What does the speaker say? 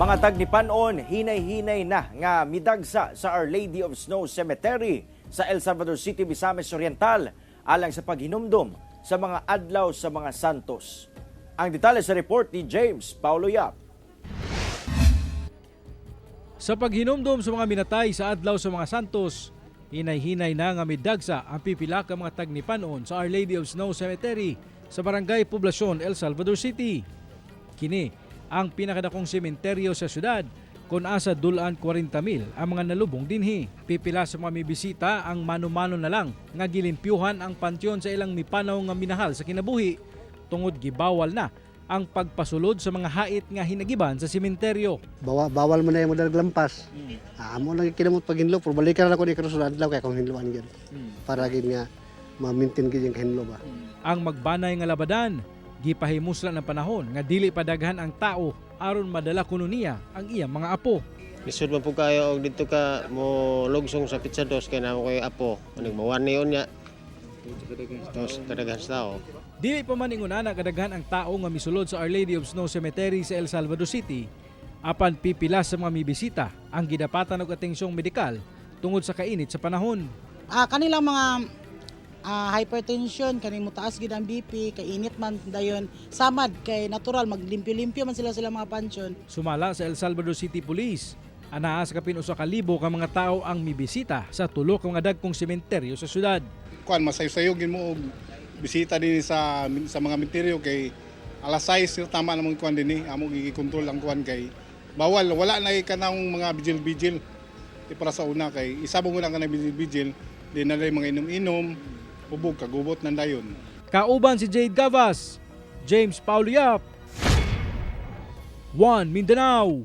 Mga tagnipanon, hinay-hinay na nga midagsa sa Our Lady of Snow Cemetery sa El Salvador City, Misamis Oriental alang sa paghinumdum sa mga adlaw sa mga santos. Ang detalye sa report ni James Paulo Yap. Sa paghinumdum sa mga minatay sa adlaw sa mga santos, hinay-hinay na nga midagsa ang pipila ka mga tagnipanon sa Our Lady of Snow Cemetery sa Barangay Poblacion, El Salvador City. Kini ang pinakadakong sementeryo sa syudad kung asa dulaan 40,000 ang mga nalubong dinhi. Pipila sa mga mibisita ang mano-mano na lang nga gilimpyuhan ang pantyon sa ilang mipanaw nga minahal sa kinabuhi tungod gibawal na ang pagpasulod sa mga hait nga hinagiban sa sementeryo. Bawal mo na yung modal lampas. Amo lang kinamot pag hinlo, pero balikan na ako ni karoon adlaw kaya kung hinloan gyud. Para gid nga ma-maintain gid yung hinlo ba. Ang magbanay nga labadan gipahimuslan ng panahon nga dili padaghan ang tao aron madala kuno niya ang iyang mga apo. Lisod man po kayo og dito ka mo lugsong sa pizza dos kay namo koy apo. Anig mawani unya. Tos kadaghan sa tao. Dili pa man inguna na kadaghan ang tao nga misulod sa Our Lady of Snow Cemetery sa El Salvador City apan pipila sa mga mibisita ang gidapatan og atensyong medikal tungod sa kainit sa panahon. Kanilang mga hypertension, kaning mutaas gid ang BP, kay init man dayon, samad kay natural maglimpyo-limpyo man sila mga pansyon. Sumala sa El Salvador City Police, anaa sa kapin usa ka libo ka mga tao ang mibisita sa tulo ka mga dagkong sementeryo sa syudad. Kuan masayo-sayogin mo og bisita din sa mga meteryo kay alas 6 tama namang kuan dinhi amo gikontrol ang kuan kay bawal wala na kanang mga vigil di para sa una kay isa mo na kanang vigil di na mga inom-inom ubog kagubot ng dayon. Kauban si Jade Gavas, James Paulo Yap, One Mindanao.